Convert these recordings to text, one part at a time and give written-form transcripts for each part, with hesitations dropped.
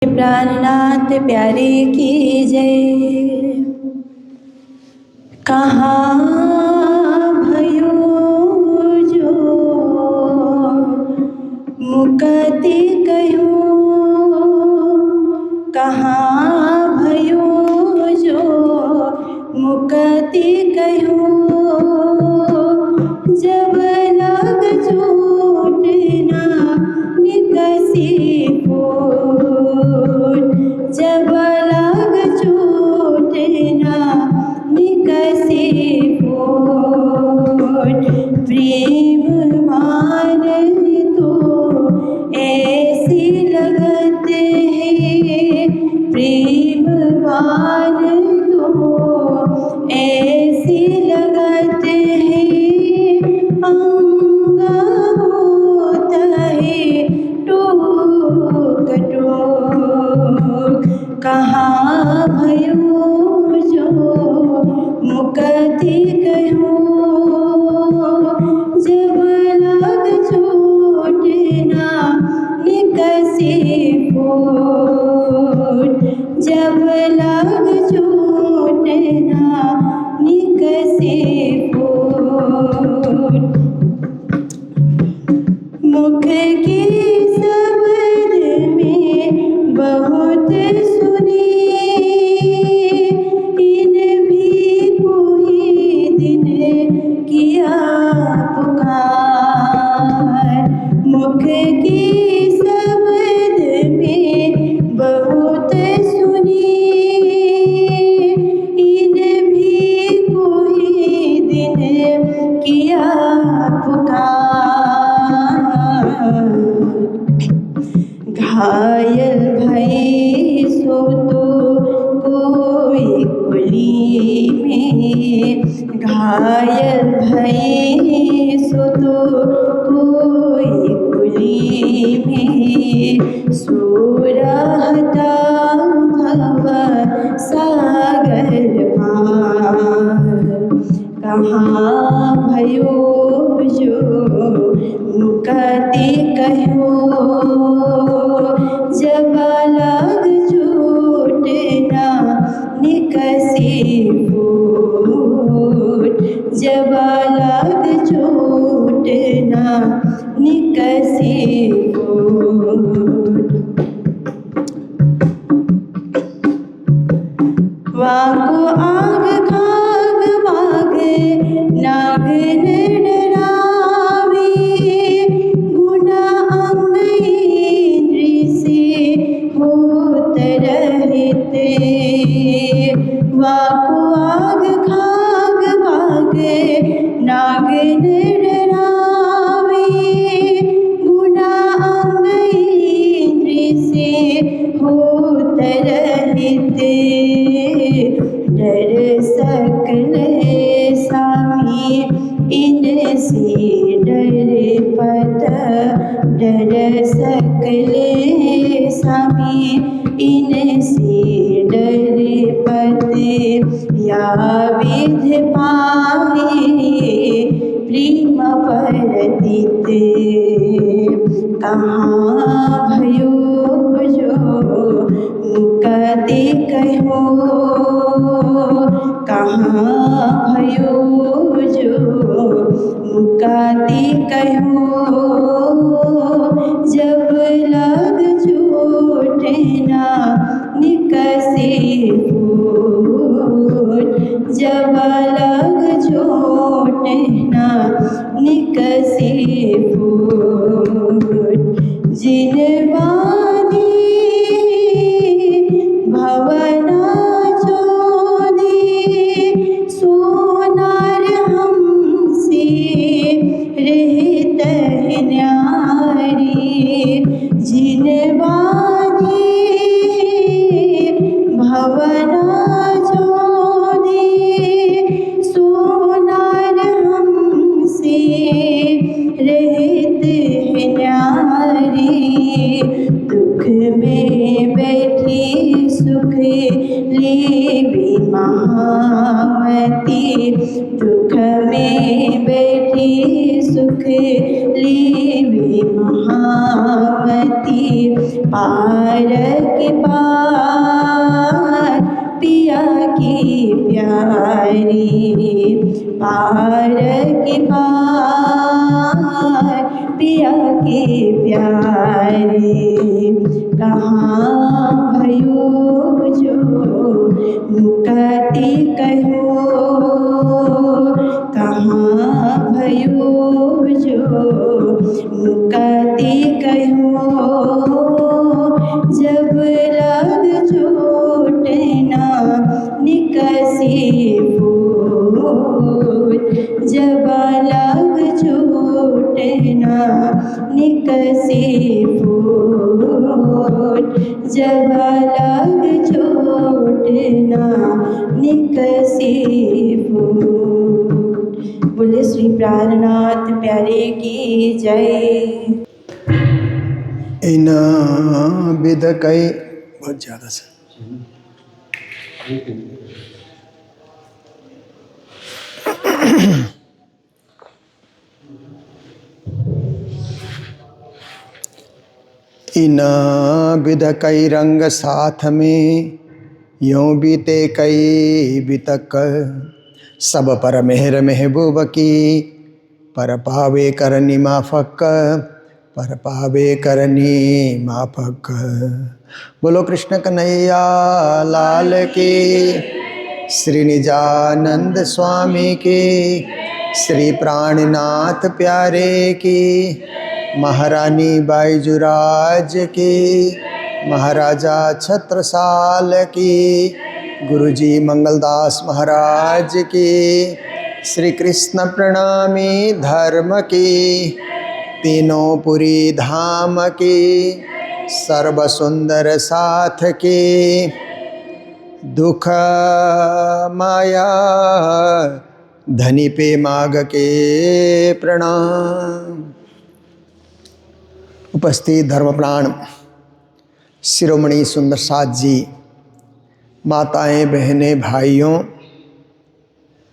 प्राणनाथ प्यारे की जय। कहाँ भयो जो मुक्ति कहो, कहाँ भयो जो मुक्ति कहो। जब लग चोट ना निकसी जब लग चोट ना निकसे प्रेम मान तो ऐसी लगत है, प्रेम मान तो ऐसी लगत है। अंग होता है टूक टूक, कहाँ भयो जो मुक्ति कहो। जब लग चोट ना निकसे जब लग चोट ना निकसे मुख के शब्द में बहुत सुने, इन भी कोई दिन किया पुकार। मुख के शब्द में बहुत सुने, इन भी कोई दिन किया पुकार। घायल भई सो तो कोई कुली में, घायल भई सो तो कोई कुली में। सो रहता भव सागर पार, कहाँ भयो जो मुक्ति कहो। जब लग चोट ना निकसे जब लग चोट ना निकसे वाको आग खाग बाग नाग डरावे, गुना अंग इंद्र से होत रहते। वाको आग खाग बाग नाग डरावे, गुना अंग इंद्र से होत रहते। डर सकल स्वामी इनसे डर पत, डर सकल स्वामी इनसे डर पत। या विध पाए प्रेम परदित, कहाँ भयो जो मुक्ति कहो। कहाँ भयो जो मुक्ति कहो। जब लग चोट ना निकसे जब लग चोट ना निकसे जिन बानी भवना चोदी सोनार हमसे रहत है न्यारी। जिन बानी भवना चोदी सोनार हमसे रहत है न्यारी। दुख में बैठी सुख लेवी महामती, दुख में बैठी सुख लेवी महामती। पार के पार पिया की प्यारी, पार के पार पिया की प्यारी। कहाँ भयो जो मुक्ति कहो, कहाँ भयो जो मुक्ति कहो। जब लग चोट ना निकसी फूल, जब लग चोट ना निकसी फूल, जब लग चोट ना निकसी फूल। बोले श्री प्राणनाथ प्यारे की जय। इन विद कई बहुत ज़्यादा से इन विद कई रंग साथ में, यूं बीते कई बितक। सब पर मेहर महबूब की, पर पावे करनी माफक, पर पावे करनी माफक। बोलो कृष्ण कन्हैया लाल की, श्री निजानंद स्वामी की, श्री प्राणनाथ प्यारे की, महारानी बाईजुराज की, महाराजा छत्रसाल की, गुरुजी मंगलदास महाराज की, श्री कृष्ण प्रणामी धर्म की, तीनों पुरी धाम की, सर्व सुंदर साथ की, दुख माया धनी पे माग के प्रणाम। उपस्थित धर्मप्राण शिरोमणि सुंदर साथ जी, माताएं बहनें भाइयों,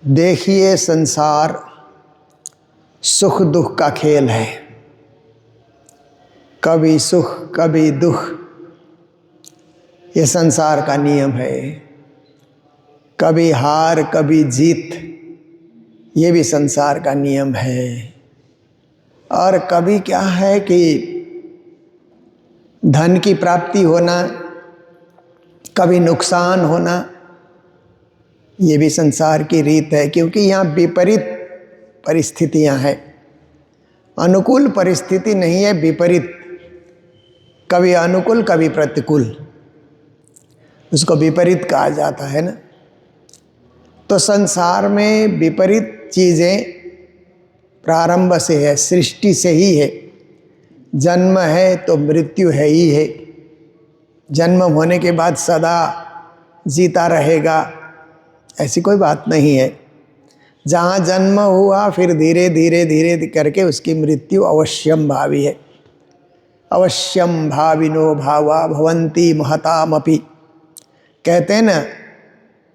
देखिए संसार सुख दुख का खेल है। कभी सुख कभी दुख, ये संसार का नियम है। कभी हार कभी जीत, ये भी संसार का नियम है। और कभी क्या है कि धन की प्राप्ति होना, कभी नुकसान होना, ये भी संसार की रीत है। क्योंकि यहाँ विपरीत परिस्थितियाँ हैं, अनुकूल परिस्थिति नहीं है, विपरीत। कभी अनुकूल कभी प्रतिकूल, उसको विपरीत कहा जाता है ना। तो संसार में विपरीत चीज़ें प्रारंभ से है, सृष्टि से ही है। जन्म है तो मृत्यु है ही है। जन्म होने के बाद सदा जीता रहेगा, ऐसी कोई बात नहीं है। जहाँ जन्म हुआ फिर धीरे धीरे धीरे करके उसकी मृत्यु अवश्यम भावी है। अवश्यम भाविनो भावा भवंती महतामपि, कहते हैं ना,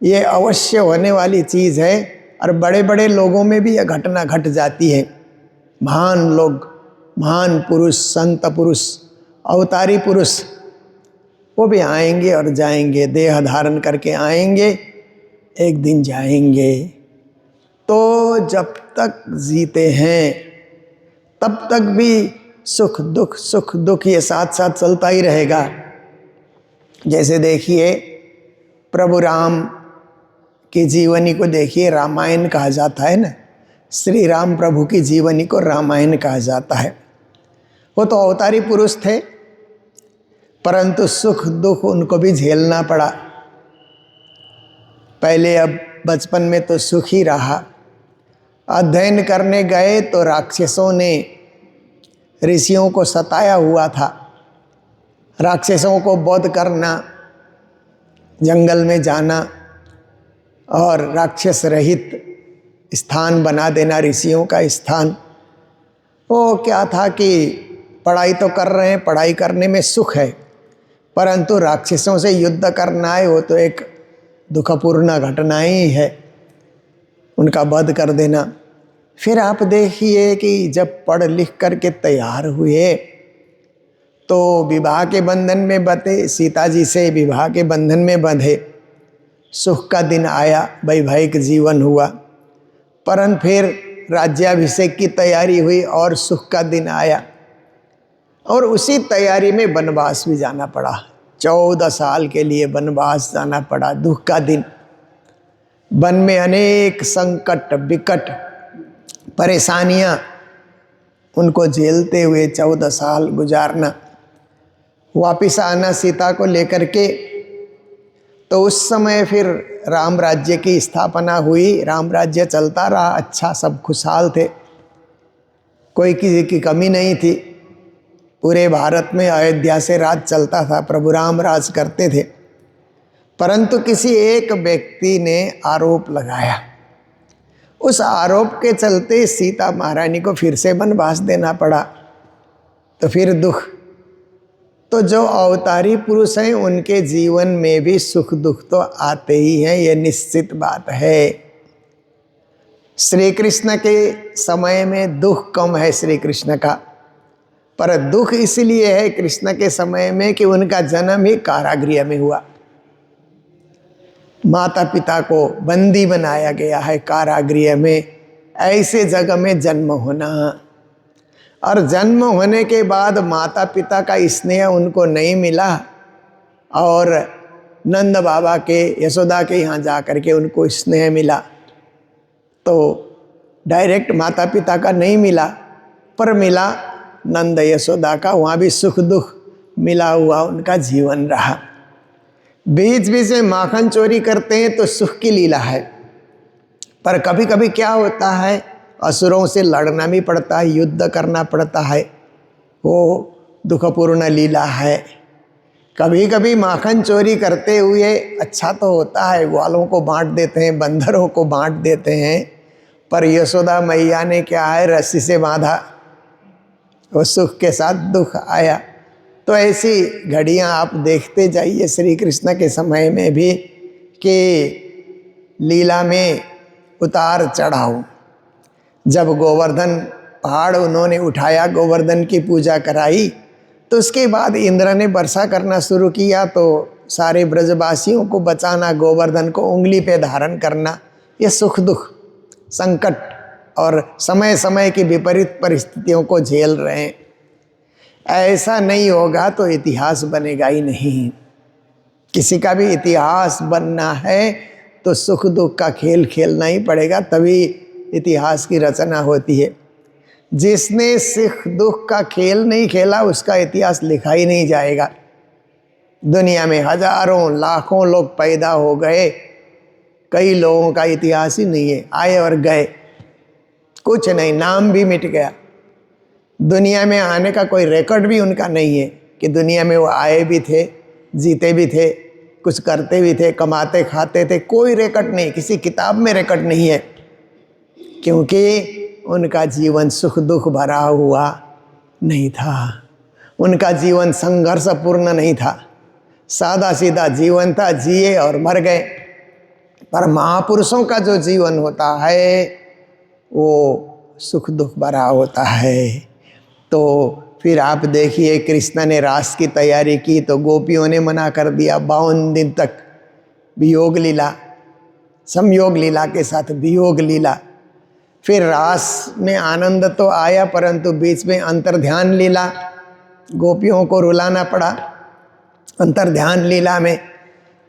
ये अवश्य होने वाली चीज़ है। और बड़े बड़े लोगों में भी यह घटना घट जाती है। महान लोग, महान पुरुष, संत पुरुष, अवतारी पुरुष, वो भी आएंगे और जाएंगे, देह धारण करके आएंगे, एक दिन जाएंगे। तो जब तक जीते हैं तब तक भी सुख दुख ये साथ साथ चलता ही रहेगा। जैसे देखिए प्रभु राम की जीवनी को देखिए, रामायण कहा जाता है ना। श्री राम प्रभु की जीवनी को रामायण कहा जाता है। वो तो अवतारी पुरुष थे, परंतु सुख दुख उनको भी झेलना पड़ा। पहले अब बचपन में तो सुख ही रहा। अध्ययन करने गए तो राक्षसों ने ऋषियों को सताया हुआ था। राक्षसों को वध करना, जंगल में जाना और राक्षस रहित स्थान बना देना, ऋषियों का स्थान। वो क्या था कि पढ़ाई तो कर रहे हैं, पढ़ाई करने में सुख है, परंतु राक्षसों से युद्ध करना है, वो तो एक दुखपूर्ण घटना ही है, उनका वध कर देना। फिर आप देखिए कि जब पढ़ लिख करके तैयार हुए तो विवाह के बंधन में बंधे, सीता जी से विवाह के बंधन में बंधे, सुख का दिन आया, वैवाहिक जीवन हुआ। परंतु फिर राज्याभिषेक की तैयारी हुई और सुख का दिन आया, और उसी तैयारी में वनवास भी जाना पड़ा। 14 साल के लिए वनवास जाना पड़ा, दुख का दिन। वन में अनेक संकट, विकट परेशानियां उनको झेलते हुए 14 साल गुजारना, वापिस आना सीता को लेकर के। तो उस समय फिर राम राज्य की स्थापना हुई, राम राज्य चलता रहा, अच्छा, सब खुशहाल थे, कोई किसी की कमी नहीं थी। पूरे भारत में अयोध्या से राज चलता था, प्रभु राम राज करते थे। परंतु किसी एक व्यक्ति ने आरोप लगाया, उस आरोप के चलते सीता महारानी को फिर से वनवास देना पड़ा। तो फिर दुख। तो जो अवतारी पुरुष हैं उनके जीवन में भी सुख दुख तो आते ही हैं, ये निश्चित बात है। श्री कृष्ण के समय में दुख कम है श्री कृष्ण का, पर दुख इसलिए है कृष्ण के समय में कि उनका जन्म ही कारागृह में हुआ। माता पिता को बंदी बनाया गया है कारागृह में, ऐसे जगह में जन्म होना, और जन्म होने के बाद माता पिता का स्नेह उनको नहीं मिला, और नंद बाबा के, यशोदा के यहाँ जा कर के उनको स्नेह मिला। तो डायरेक्ट माता पिता का नहीं मिला, पर मिला नंद यशोदा का, वहाँ भी सुख दुख मिला हुआ उनका जीवन रहा। बीच बीच में माखन चोरी करते हैं तो सुख की लीला है, पर कभी कभी क्या होता है, असुरों से लड़ना भी पड़ता है, युद्ध करना पड़ता है, वो दुखपूर्ण लीला है। कभी कभी माखन चोरी करते हुए अच्छा तो होता है, ग्वालों को बांट देते हैं, बंदरों को बांट देते हैं, पर यशोदा मैया ने क्या है, रस्सी से बांधा, वो सुख के साथ दुख आया। तो ऐसी घड़ियां आप देखते जाइए श्री कृष्ण के समय में भी कि लीला में उतार चढ़ाव। जब गोवर्धन पहाड़ उन्होंने उठाया, गोवर्धन की पूजा कराई, तो उसके बाद इंद्र ने वर्षा करना शुरू किया, तो सारे ब्रजवासियों को बचाना, गोवर्धन को उंगली पे धारण करना, ये सुख दुख, संकट और समय समय की विपरीत परिस्थितियों को झेल रहे हैं। ऐसा नहीं होगा तो इतिहास बनेगा ही नहीं। किसी का भी इतिहास बनना है तो सुख दुख का खेल खेलना ही पड़ेगा, तभी इतिहास की रचना होती है। जिसने सुख दुख का खेल नहीं खेला उसका इतिहास लिखा ही नहीं जाएगा। दुनिया में हजारों लाखों लोग पैदा हो गए, कई लोगों का इतिहास ही नहीं है, आए और गए, कुछ नहीं, नाम भी मिट गया। दुनिया में आने का कोई रिकॉर्ड भी उनका नहीं है कि दुनिया में वो आए भी थे, जीते भी थे, कुछ करते भी थे, कमाते खाते थे, कोई रिकॉर्ड नहीं, किसी किताब में रिकॉर्ड नहीं है, क्योंकि उनका जीवन सुख दुख भरा हुआ नहीं था, उनका जीवन संघर्षपूर्ण नहीं था, सादा सीधा जीवन था, जिए और मर गए। पर महापुरुषों का जो जीवन होता है वो सुख दुख भरा होता है। तो फिर आप देखिए, कृष्ण ने रास की तैयारी की तो गोपियों ने मना कर दिया, 52 दिन तक वियोग लीला, संयोग लीला के साथ वियोग लीला। फिर रास में आनंद तो आया, परंतु बीच में अंतर्ध्यान लीला, गोपियों को रुलाना पड़ा अंतर्ध्यान लीला में।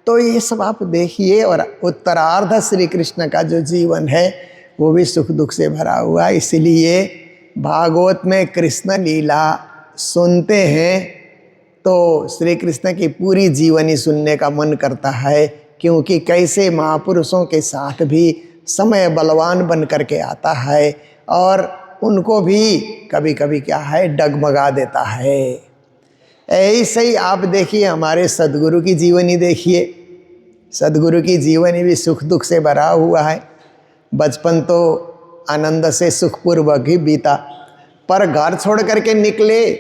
तो ये सब आप देखिए, और उत्तरार्ध श्री कृष्ण का जो जीवन है वो भी सुख दुख से भरा हुआ। इसलिए भागवत में कृष्ण लीला सुनते हैं तो श्री कृष्ण की पूरी जीवनी सुनने का मन करता है, क्योंकि कैसे महापुरुषों के साथ भी समय बलवान बन करके आता है, और उनको भी कभी कभी क्या है, डगमगा देता है। ऐसे ही आप देखिए, हमारे सद्गुरु की जीवनी देखिए, सद्गुरु की जीवनी भी सुख दुख से भरा हुआ है। बचपन तो आनंद से सुखपूर्वक ही बीता, पर घर छोड़ करके निकले,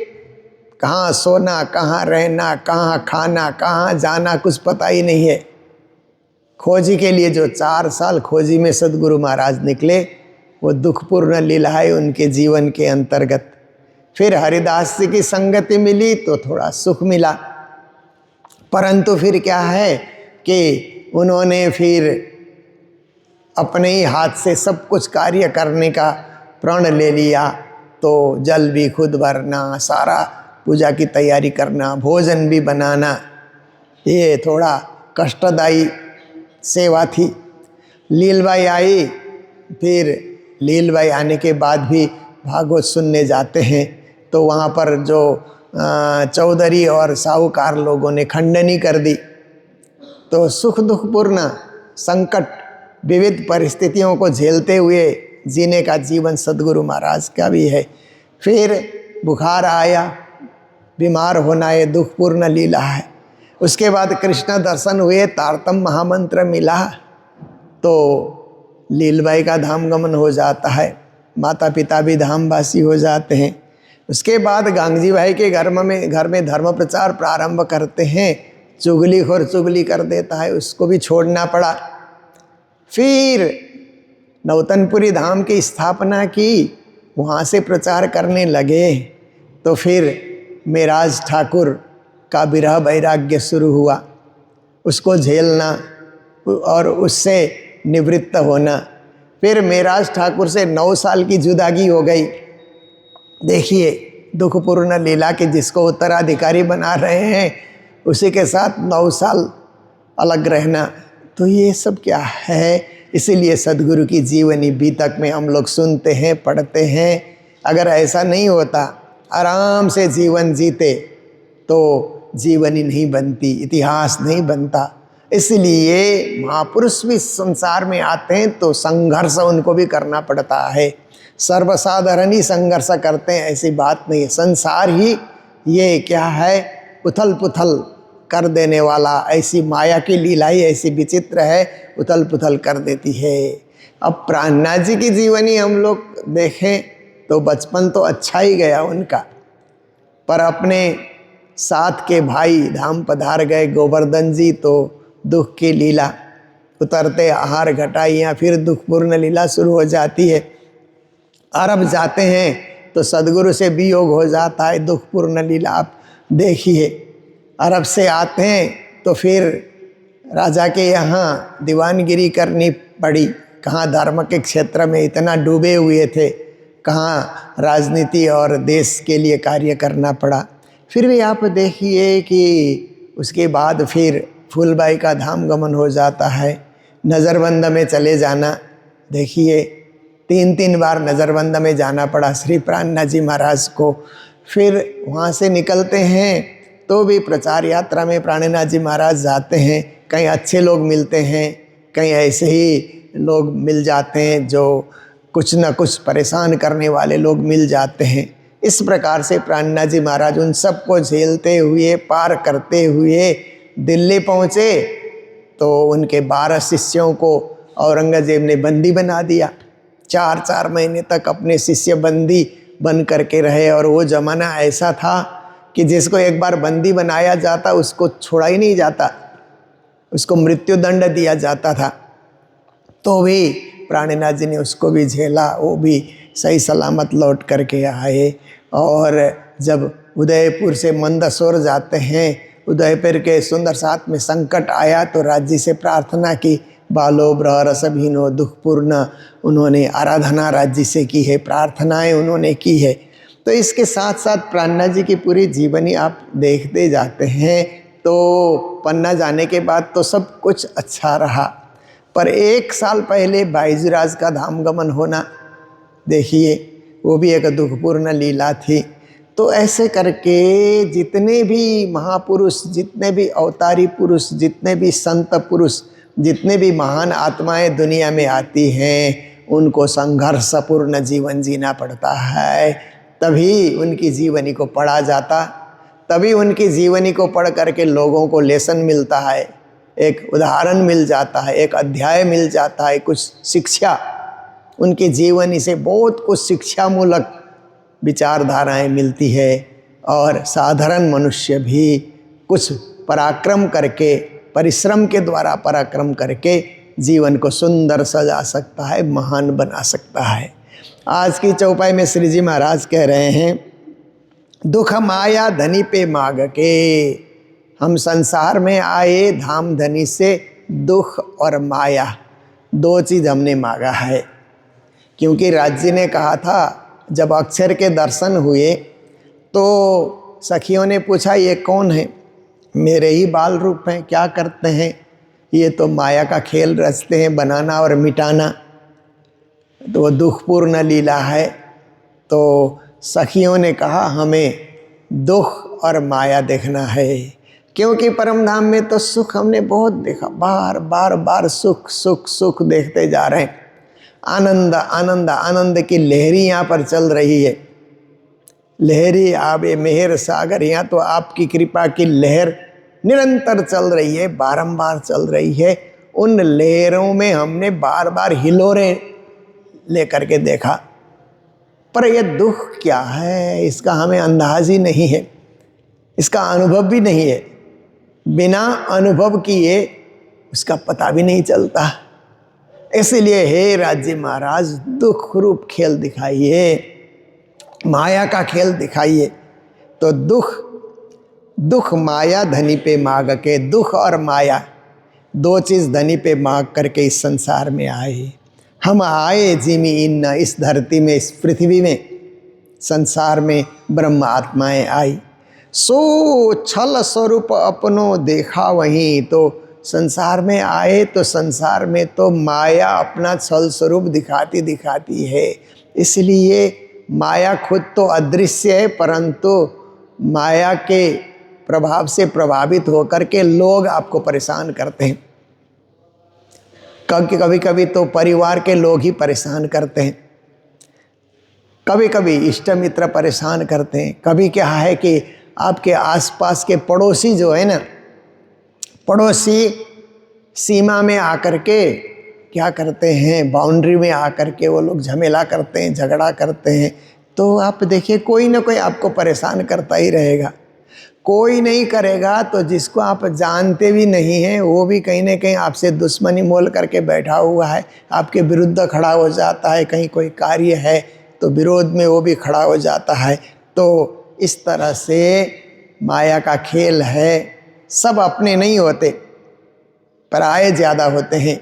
कहाँ सोना, कहाँ रहना, कहाँ खाना, कहाँ जाना, कुछ पता ही नहीं है। खोजी के लिए जो 4 साल खोजी में सद्गुरु महाराज निकले, वो दुखपूर्ण लीला है उनके जीवन के अंतर्गत। फिर हरिदास जी की संगति मिली तो थोड़ा सुख मिला, परंतु फिर क्या है कि उन्होंने फिर अपने ही हाथ से सब कुछ कार्य करने का प्रण ले लिया। तो जल भी खुद भरना, सारा पूजा की तैयारी करना, भोजन भी बनाना, ये थोड़ा कष्टदायी सेवा थी। लीलबाई आई, फिर लीलबाई आने के बाद भी भागवत सुनने जाते हैं तो वहाँ पर जो चौधरी और साहूकार लोगों ने खंडनी कर दी। तो सुख दुखपूर्ण संकट विविध परिस्थितियों को झेलते हुए जीने का जीवन सद्गुरु महाराज का भी है। फिर बुखार आया, बीमार होना ये दुखपूर्ण लीला है। उसके बाद कृष्ण दर्शन हुए, तारतम महामंत्र मिला तो लीलबाई का धाम गमन हो जाता है, माता पिता भी धामवासी हो जाते हैं। उसके बाद गांगजी भाई के घर में धर्म प्रचार प्रारंभ करते हैं। चुगलीखोर चुगली कर देता है, उसको भी छोड़ना पड़ा। फिर नौतनपुरी धाम की स्थापना की, वहाँ से प्रचार करने लगे तो फिर मेराज ठाकुर का विरह वैराग्य शुरू हुआ, उसको झेलना और उससे निवृत्त होना। फिर मेराज ठाकुर से 9 साल की जुदागी हो गई। देखिए दुखपूर्ण लीला के जिसको उत्तराधिकारी बना रहे हैं उसी के साथ 9 साल अलग रहना, तो ये सब क्या है। इसीलिए सद्गुरु की जीवनी बीतक में हम लोग सुनते हैं, पढ़ते हैं। अगर ऐसा नहीं होता, आराम से जीवन जीते तो जीवनी नहीं बनती, इतिहास नहीं बनता। इसलिए महापुरुष भी संसार में आते हैं तो संघर्ष उनको भी करना पड़ता है। सर्वसाधारण ही संघर्ष करते हैं ऐसी बात नहीं है। संसार ही ये क्या है, उथल पुथल कर देने वाला, ऐसी माया की लीला ही ऐसी विचित्र है, उथल पुथल कर देती है। अब प्राणनाथ जी की जीवनी हम लोग देखें तो बचपन तो अच्छा ही गया उनका, पर अपने साथ के भाई धाम पधार गए गोवर्धन जी तो दुख की लीला, उतरते आहार घटाइयाँ, फिर दुखपूर्ण लीला शुरू हो जाती है। अरब जाते हैं तो सद्गुरु से वियोग हो जाता है, दुखपूर्ण लीला आप देखिए। अरब से आते हैं तो फिर राजा के यहाँ दीवानगिरी करनी पड़ी। कहाँ धर्म के क्षेत्र में इतना डूबे हुए थे, कहाँ राजनीति और देश के लिए कार्य करना पड़ा। फिर भी आप देखिए कि उसके बाद फिर फूलबाई का धाम गमन हो जाता है। नज़रबंद में चले जाना, देखिए 3 बार नज़रबंद में जाना पड़ा श्री प्राणनाथ जी महाराज को। फिर वहाँ से निकलते हैं तो भी प्रचार यात्रा में प्राणनाथ जी महाराज जाते हैं। कहीं अच्छे लोग मिलते हैं, कहीं ऐसे ही लोग मिल जाते हैं जो कुछ न कुछ परेशान करने वाले लोग मिल जाते हैं। इस प्रकार से प्राणनाथ जी महाराज उन सबको झेलते हुए, पार करते हुए दिल्ली पहुँचे तो उनके 12 शिष्यों को औरंगजेब ने बंदी बना दिया। 4 महीने तक अपने शिष्य बंदी बन करके रहे। और वो ज़माना ऐसा था कि जिसको एक बार बंदी बनाया जाता उसको छोड़ा ही नहीं जाता, उसको मृत्युदंड दिया जाता था। तो भी प्राणनाथ जी ने उसको भी झेला, वो भी सही सलामत लौट करके आए। और जब उदयपुर से मंदसौर जाते हैं, उदयपुर के सुंदर साथ में संकट आया तो राज्य से प्रार्थना की, बालो ब्रह रसभीनो दुखपूर्ण, उन्होंने आराधना राज्य से की है, प्रार्थनाएं उन्होंने की है। तो इसके साथ साथ प्राणनाथ जी की पूरी जीवनी आप देखते जाते हैं तो पन्ना जाने के बाद तो सब कुछ अच्छा रहा, पर 1 साल पहले बाईजराज का धाम गमन होना, देखिए वो भी एक दुखपूर्ण लीला थी। तो ऐसे करके जितने भी महापुरुष, जितने भी अवतारी पुरुष, जितने भी संत पुरुष, जितने भी महान आत्माएं दुनिया में आती हैं उनको संघर्षपूर्ण जीवन जीना पड़ता है, तभी उनकी जीवनी को पढ़ा जाता, तभी उनकी जीवनी को पढ़ करके लोगों को लेसन मिलता है, एक उदाहरण मिल जाता है, एक अध्याय मिल जाता है, कुछ शिक्षा। उनकी जीवनी से बहुत कुछ शिक्षामूलक विचारधाराएं मिलती है और साधारण मनुष्य भी कुछ पराक्रम करके, परिश्रम के द्वारा पराक्रम करके जीवन को सुंदर सजा सकता है, महान बना सकता है। आज की चौपाई में श्री जी महाराज कह रहे हैं दुख माया धनी पे मांग के। हम संसार में आए धाम धनी से, दुख और माया दो चीज़ हमने मांगा है। क्योंकि राज्य ने कहा था जब अक्षर के दर्शन हुए तो सखियों ने पूछा ये कौन है? मेरे ही बाल रूप हैं, क्या करते हैं? ये तो माया का खेल रचते हैं, बनाना और मिटाना, तो वो दुखपूर्ण लीला है। तो सखियों ने कहा हमें दुख और माया देखना है, क्योंकि परम धाम में तो सुख हमने बहुत देखा, बार बार बार सुख सुख सुख देखते जा रहे हैं। आनंद आनंद आनंद की लहरी यहाँ पर चल रही है। लहरी आबे मेहर सागर, यहाँ तो आपकी कृपा की लहर निरंतर चल रही है, बारंबार चल रही है। उन लहरों में हमने बार बार हिलोरे लेकर के देखा, पर यह दुख क्या है इसका हमें अंदाज ही नहीं है, इसका अनुभव भी नहीं है। बिना अनुभव किए उसका पता भी नहीं चलता। इसलिए हे राज्य महाराज, दुख रूप खेल दिखाइए, माया का खेल दिखाइए। तो दुख माया धनी पे मांग के, दुख और माया दो चीज़ धनी पे मांग करके इस संसार में आए। हम आए जिमी इन, इस धरती में, इस पृथ्वी में, संसार में ब्रह्म आत्माएं आई। सो छल स्वरूप अपनो देखा वहीं। तो संसार में आए तो संसार में तो माया अपना छल स्वरूप दिखाती दिखाती है। इसलिए माया खुद तो अदृश्य है, परंतु माया के प्रभाव से प्रभावित होकर के लोग आपको परेशान करते हैं। कभी कभी तो परिवार के लोग ही परेशान करते हैं, कभी कभी इष्ट मित्र परेशान करते हैं, कभी क्या है कि आपके आसपास के पड़ोसी जो है ना, पड़ोसी सीमा में आकर के क्या करते हैं, बाउंड्री में आकर के वो लोग झमेला करते हैं, झगड़ा करते हैं। तो आप देखिए कोई ना कोई आपको परेशान करता ही रहेगा। कोई नहीं करेगा तो जिसको आप जानते भी नहीं हैं वो भी कहीं ना कहीं आपसे दुश्मनी मोल करके बैठा हुआ है, आपके विरुद्ध खड़ा हो जाता है। कहीं कोई कार्य है तो विरोध में वो भी खड़ा हो जाता है। तो इस तरह से माया का खेल है। सब अपने नहीं होते, पराये ज़्यादा होते हैं।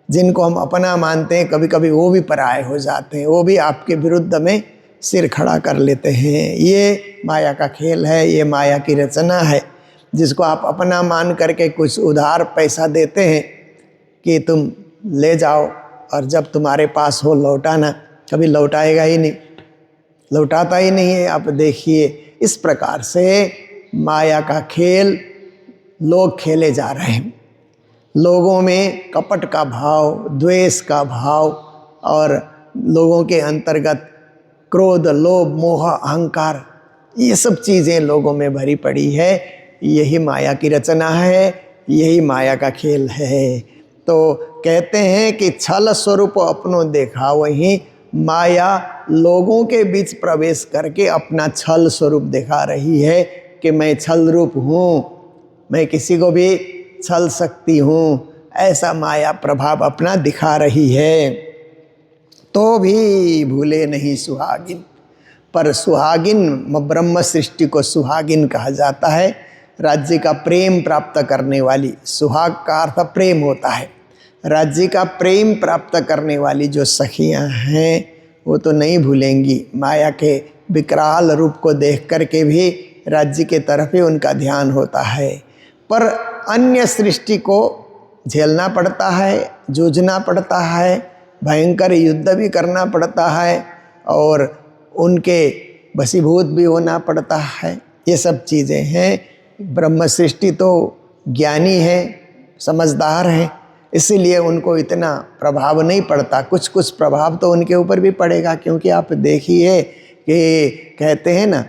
जिनको हम अपना मानते हैं कभी कभी वो भी पराये हो जाते हैं, वो भी आपके विरुद्ध में सिर खड़ा कर लेते हैं। ये माया का खेल है, ये माया की रचना है। जिसको आप अपना मान करके कुछ उधार पैसा देते हैं कि तुम ले जाओ, और जब तुम्हारे पास हो लौटाना, कभी लौटाएगा ही नहीं, लौटाता ही नहीं है। आप देखिए इस प्रकार से माया का खेल लोग खेले जा रहे हैं। लोगों में कपट का भाव, द्वेष का भाव, और लोगों के अंतर्गत क्रोध, लोभ, मोह, अहंकार, ये सब चीज़ें लोगों में भरी पड़ी है। यही माया की रचना है, यही माया का खेल है। तो कहते हैं कि छल स्वरूप अपनो देखा वहीं। माया लोगों के बीच प्रवेश करके अपना छल स्वरूप दिखा रही है कि मैं छल रूप हूँ, मैं किसी को भी छल सकती हूँ, ऐसा माया प्रभाव अपना दिखा रही है। तो भी भूले नहीं सुहागिन, पर सुहागिन ब्रह्म सृष्टि को सुहागिन कहा जाता है। राज्य का प्रेम प्राप्त करने वाली, सुहाग का अर्थ प्रेम होता है। राज्य का प्रेम प्राप्त करने वाली जो सखियां हैं वो तो नहीं भूलेंगी। माया के विकराल रूप को देख करके भी राज्य के तरफ ही उनका ध्यान होता है। पर अन्य सृष्टि को झेलना पड़ता है, जूझना पड़ता है, भयंकर युद्ध भी करना पड़ता है, और उनके वशीभूत भी होना पड़ता है। ये सब चीज़ें हैं। ब्रह्म सृष्टि तो ज्ञानी है, समझदार है, इसीलिए उनको इतना प्रभाव नहीं पड़ता। कुछ कुछ प्रभाव तो उनके ऊपर भी पड़ेगा, क्योंकि आप देखिए कि कहते हैं ना,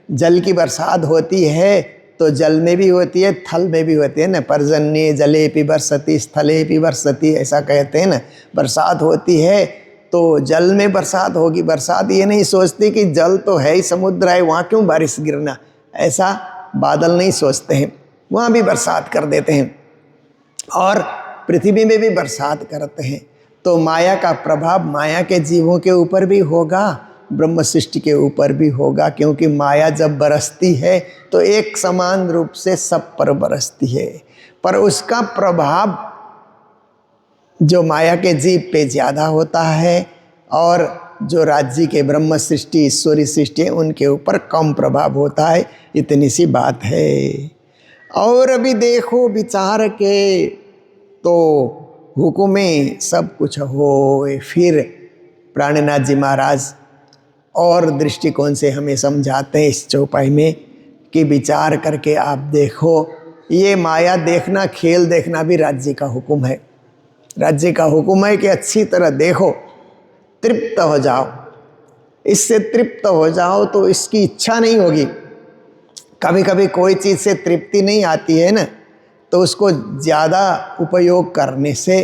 जल की बरसात होती है तो जल में भी होती है, थल में भी होती है ना। पर्जन्य जले पि बरसती, स्थले पि बरसती, ऐसा कहते हैं ना। बरसात होती है तो जल में बरसात होगी। बरसात ये नहीं सोचती कि जल तो है ही, समुद्र है, वहाँ क्यों बारिश गिरना, ऐसा बादल नहीं सोचते हैं, वहाँ भी बरसात कर देते हैं, और पृथ्वी में भी बरसात करते हैं। तो माया का प्रभाव माया के जीवों के ऊपर भी होगा ब्रह्म सृष्टि के ऊपर भी होगा, क्योंकि माया जब बरसती है तो एक समान रूप से सब पर बरसती है, पर उसका प्रभाव जो माया के जीव पे ज़्यादा होता है और जो राज्य के ब्रह्म सृष्टि ईश्वरी सृष्टि है उनके ऊपर कम प्रभाव होता है। इतनी सी बात है। और अभी देखो विचार के तो हुक्म सब कुछ हो। फिर प्राणनाथ जी महाराज और दृष्टिकोण से हमें समझाते हैं इस चौपाई में कि विचार करके आप देखो, ये माया देखना, खेल देखना भी राज्य का हुक्म है। राज्य का हुक्म है कि अच्छी तरह देखो, तृप्त हो जाओ। इससे तृप्त हो जाओ तो इसकी इच्छा नहीं होगी। कभी कभी कोई चीज़ से तृप्ति नहीं आती है ना, तो उसको ज़्यादा उपयोग करने से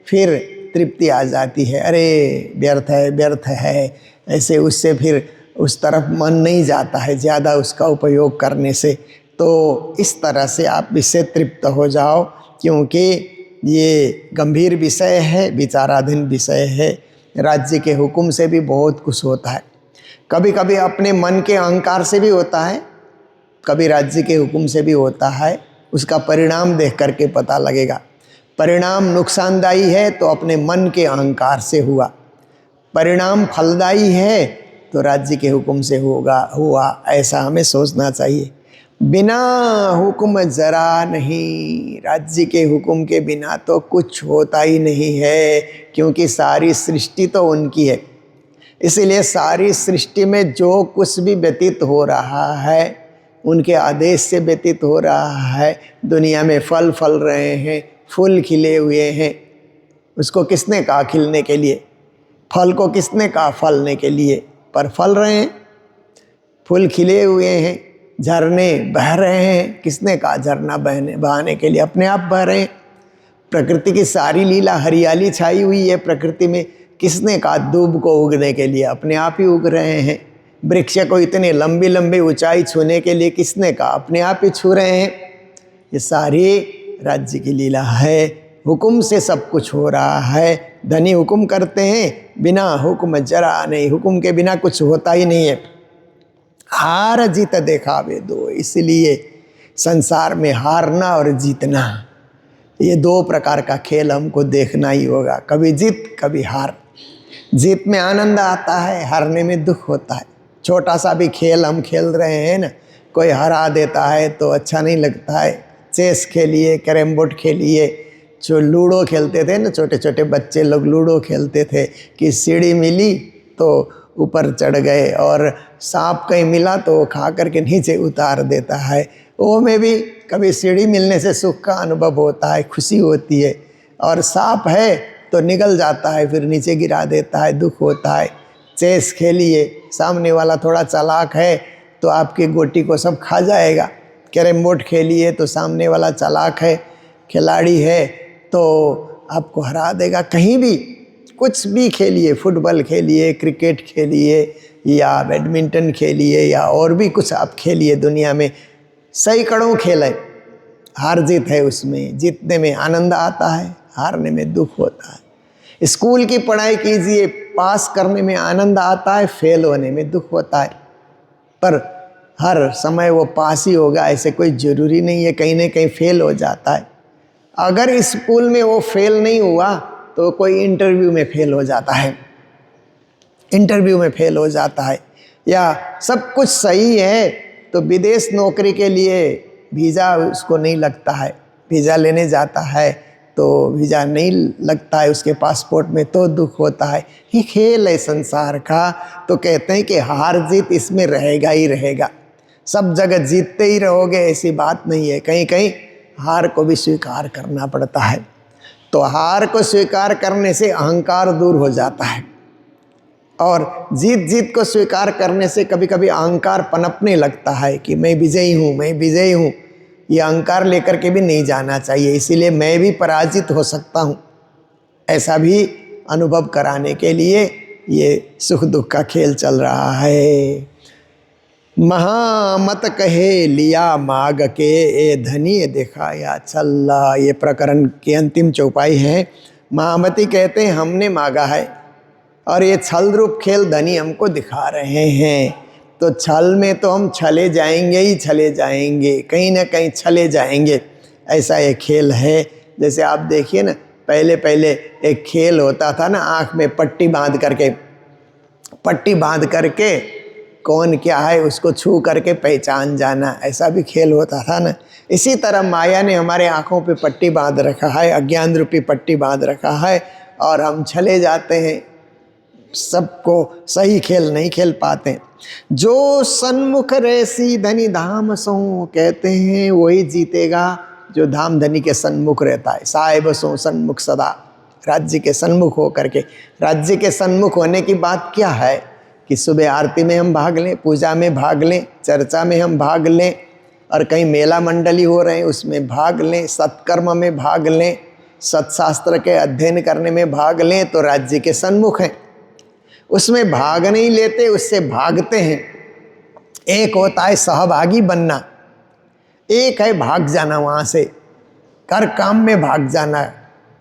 फिर तृप्ति आ जाती है। अरे व्यर्थ है व्यर्थ है, ऐसे उससे फिर उस तरफ मन नहीं जाता है ज़्यादा उसका उपयोग करने से। तो इस तरह से आप इससे तृप्त हो जाओ, क्योंकि ये गंभीर विषय है, विचाराधीन विषय है। राज्य के हुक्म से भी बहुत कुछ होता है, कभी कभी अपने मन के अहंकार से भी होता है, कभी राज्य के हुक्म से भी होता है। उसका परिणाम देख करके पता लगेगा। परिणाम नुकसानदायी है तो अपने मन के अहंकार से हुआ, परिणाम फलदायी है तो राज्य के हुक्म से हुआ। ऐसा हमें सोचना चाहिए। बिना हुक्म जरा नहीं, राज्य के हुक्म के बिना तो कुछ होता ही नहीं है, क्योंकि सारी सृष्टि तो उनकी है। इसीलिए सारी सृष्टि में जो कुछ भी व्यतीत हो रहा है उनके आदेश से व्यतीत हो रहा है। दुनिया में फल फल रहे हैं, फूल खिले हुए हैं, उसको किसने कहा खिलने के लिए? फल को किसने कहा फलने के लिए? पर फल रहे हैं, फूल खिले हुए हैं, झरने बह रहे हैं, किसने कहा झरना बहाने के लिए? अपने आप बह रहे हैं। प्रकृति की सारी लीला, हरियाली छाई हुई है प्रकृति में, किसने कहा दूब को उगने के लिए? अपने आप ही उग रहे हैं। वृक्ष को इतने लंबी लंबी ऊंचाई छूने के लिए किसने कहा? अपने आप ही छू रहे हैं। ये सारी राज्य की लीला है, हुक्म से सब कुछ हो रहा है। धनी हुक्म करते हैं, बिना हुक्म जरा नहीं, हुक्म के बिना कुछ होता ही नहीं है। हार जीत देखावे दो, इसलिए संसार में हारना और जीतना, ये दो प्रकार का खेल हमको देखना ही होगा। कभी जीत कभी हार। जीत में आनंद आता है, हारने में दुख होता है। छोटा सा भी खेल हम खेल रहे हैं ना, कोई हरा देता है तो अच्छा नहीं लगता है। चेस खेलिए, कैरम बोर्ड खेलिए, जो लूडो खेलते थे ना, छोटे छोटे बच्चे लोग लूडो खेलते थे कि सीढ़ी मिली तो ऊपर चढ़ गए, और सांप कहीं मिला तो खा करके नीचे उतार देता है। वो में भी कभी सीढ़ी मिलने से सुख का अनुभव होता है, खुशी होती है, और सांप है तो निगल जाता है, फिर नीचे गिरा देता है, दुख होता है। चेस खेलिए, सामने वाला थोड़ा चालाक है तो आपकी गोटी को सब खा जाएगा। कैरम बोर्ड खेलिए तो सामने वाला चालाक है, खिलाड़ी है, तो आपको हरा देगा। कहीं भी कुछ भी खेलिए, फुटबॉल खेलिए, क्रिकेट खेलिए, या बैडमिंटन खेलिए, या और भी कुछ आप खेलिए, दुनिया में सैकड़ों खेल है, हार जीत है उसमें। जीतने में आनंद आता है, हारने में दुख होता है। स्कूल की पढ़ाई कीजिए, पास करने में आनंद आता है, फेल होने में दुख होता है। पर हर समय वो पास ही होगा ऐसे कोई ज़रूरी नहीं है, कहीं ना कहीं फेल हो जाता है। अगर स्कूल में वो फेल नहीं हुआ तो कोई इंटरव्यू में फेल हो जाता है, इंटरव्यू में फेल हो जाता है। या सब कुछ सही है तो विदेश नौकरी के लिए वीज़ा उसको नहीं लगता है, वीज़ा लेने जाता है तो वीज़ा नहीं लगता है उसके पासपोर्ट में, तो दुख होता है। ये खेल है संसार का। तो कहते हैं कि हार जीत इसमें रहेगा ही रहेगा, सब जगह जीतते ही रहोगे ऐसी बात नहीं है, कहीं कहीं हार को भी स्वीकार करना पड़ता है। तो हार को स्वीकार करने से अहंकार दूर हो जाता है, और जीत को स्वीकार करने से कभी कभी अहंकार पनपने लगता है कि मैं विजयी हूँ, मैं विजयी हूँ। ये अहंकार लेकर के भी नहीं जाना चाहिए, इसीलिए मैं भी पराजित हो सकता हूँ, ऐसा भी अनुभव कराने के लिए ये सुख दुख का खेल चल रहा है। महामत कहे लिया माग के, ए धनी दिखाया छल्ला, ये प्रकरण की अंतिम चौपाई है। महामती कहते हैं हमने मांगा है, और ये छल रूप खेल धनी हमको दिखा रहे हैं। तो छल में तो हम छले जाएंगे ही छले जाएंगे, कहीं ना कहीं छले जाएंगे। ऐसा ये खेल है। जैसे आप देखिए ना, पहले पहले एक खेल होता था ना, आँख में पट्टी बांध करके कौन क्या है उसको छू करके पहचान जाना, ऐसा भी खेल होता था ना। इसी तरह माया ने हमारे आँखों पे पट्टी बांध रखा है, अज्ञान रूपी पट्टी बांध रखा है, और हम चले जाते हैं, सबको सही खेल नहीं खेल पाते। जो सन्मुख रहसी धनी धाम सो, कहते हैं वही जीतेगा जो धाम धनी के सन्मुख रहता है। साहिब सो सन्मुख सदा, राज्य के सन्मुख हो करके। राज्य के सन्मुख होने की बात क्या है कि सुबह आरती में हम भाग लें, पूजा में भाग लें, चर्चा में हम भाग लें, और कहीं मेला मंडली हो रहे हैं उसमें भाग लें, सत्कर्म में भाग लें, सत्शास्त्र के अध्ययन करने में भाग लें, तो राज्य के सन्मुख हैं। उसमें भाग नहीं लेते, उससे भागते हैं। एक होता है सहभागी बनना, एक है भाग जाना, वहाँ से कर काम में भाग जाना।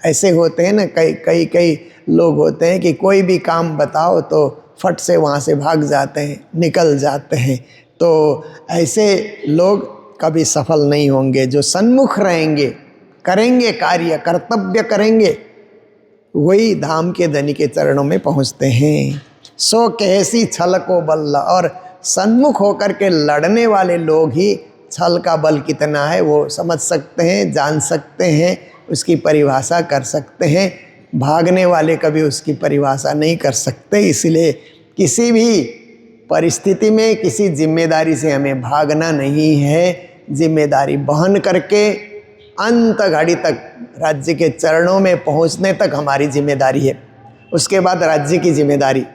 ऐसे होते हैं ना, कई लोग होते हैं कि कोई भी काम बताओ तो फट से वहाँ से भाग जाते हैं, निकल जाते हैं। तो ऐसे लोग कभी सफल नहीं होंगे। जो सन्मुख रहेंगे, करेंगे कार्य, कर्तव्य करेंगे, वही धाम के धनी के चरणों में पहुँचते हैं। सो कैसी छल को बल, और सन्मुख होकर के लड़ने वाले लोग ही छल का बल कितना है वो समझ सकते हैं, जान सकते हैं, उसकी परिभाषा कर सकते हैं। भागने वाले कभी उसकी परिभाषा नहीं कर सकते। इसलिए किसी भी परिस्थिति में किसी जिम्मेदारी से हमें भागना नहीं है। जिम्मेदारी वहन करके अंत घड़ी तक राज्य के चरणों में पहुंचने तक हमारी जिम्मेदारी है। उसके बाद राज्य की जिम्मेदारी।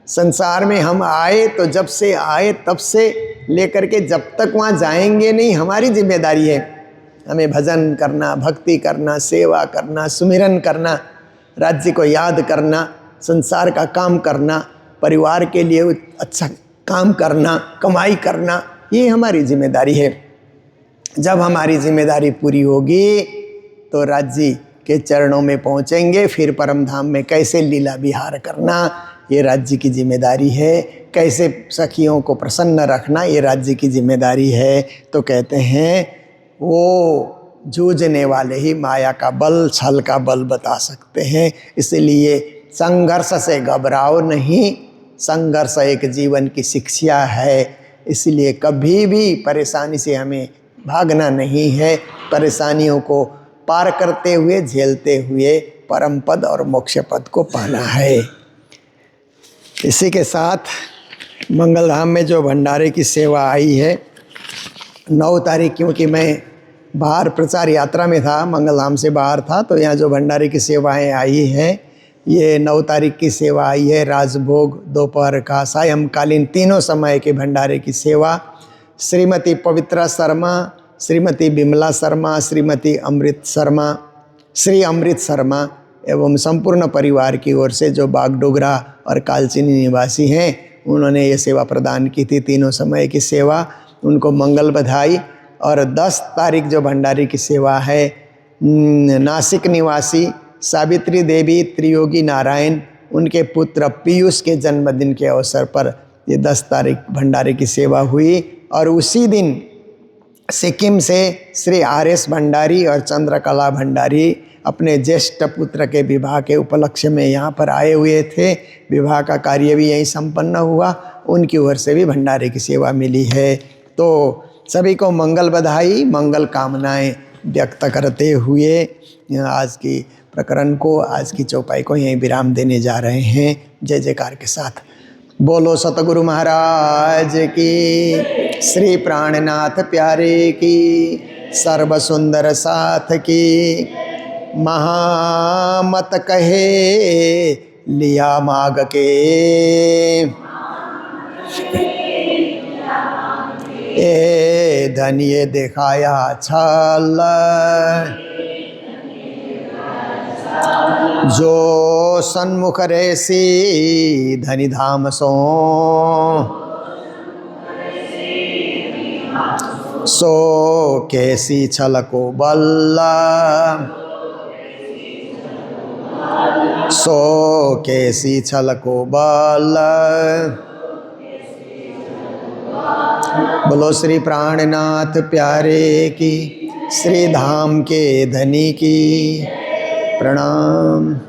संसार में हम आए तो जब से आए तब से लेकर के जब तक वहाँ जाएंगे नहीं, हमारी जिम्मेदारी है। हमें भजन करना, भक्ति करना, सेवा करना, सुमिरन करना, राज्य को याद करना, संसार का काम करना, परिवार के लिए अच्छा काम करना, कमाई करना, ये हमारी जिम्मेदारी है। जब हमारी जिम्मेदारी पूरी होगी तो राज्य के चरणों में पहुँचेंगे। फिर परम धाम में कैसे लीला विहार करना, ये राज्य की जिम्मेदारी है। कैसे सखियों को प्रसन्न रखना, ये राज्य की जिम्मेदारी है। तो कहते हैं वो जूझने वाले ही माया का बल, छल का बल बता सकते हैं। इसलिए संघर्ष से घबराओ नहीं, संघर्ष एक जीवन की शिक्षा है। इसलिए कभी भी परेशानी से हमें भागना नहीं है। परेशानियों को पार करते हुए, झेलते हुए परम पद और मोक्ष पद को पाना है। इसी के साथ मंगल धाम में जो भंडारे की सेवा आई है, 9 तारीख, क्योंकि मैं बाहर प्रचार यात्रा में था, मंगल धाम से बाहर था, तो यहाँ जो भंडारे की सेवाएं आई हैं, ये 9 तारीख की सेवा आई है। राजभोग, दोपहर का, सायंकालीन, तीनों समय के भंडारे की सेवा। श्रीमती पवित्रा शर्मा, श्रीमती बिमला शर्मा, श्रीमती अमृत शर्मा, श्री अमृत शर्मा एवं संपूर्ण परिवार की ओर से जो बागडोगरा और कालचिनी निवासी हैं, उन्होंने ये सेवा प्रदान की थी, तीनों समय की सेवा। उनको मंगल बधाई। और 10 तारीख जो भंडारे की सेवा है, नासिक निवासी सावित्री देवी त्रियोगी नारायण, उनके पुत्र पीयूष के जन्मदिन के अवसर पर ये 10 तारीख भंडारे की सेवा हुई। और उसी दिन सिक्किम से श्री RS भंडारी और चंद्रकला भंडारी अपने ज्येष्ठ पुत्र के विवाह के उपलक्ष्य में यहाँ पर आए हुए थे। विवाह का कार्य भी यहीं संपन्न हुआ। उनकी ओर से भी भंडारे की सेवा मिली है। तो सभी को मंगल बधाई, मंगल कामनाएं व्यक्त करते हुए आज की प्रकरण को, आज की चौपाई को यहीं विराम देने जा रहे हैं। जय जयकार के साथ बोलो सतगुरु महाराज की, श्री प्राणनाथ प्यारे की, सर्व सुंदर साथ की। महामत कहे लिया माग के, ए धनिये दिखाया छल, जो सन्मुख रहसी धनि धाम सो, सो कैसी छल को बल्ला, सो कैसी छल को बल। बोलो श्री प्राणनाथ प्यारे की, श्री धाम के धनी की प्रणाम।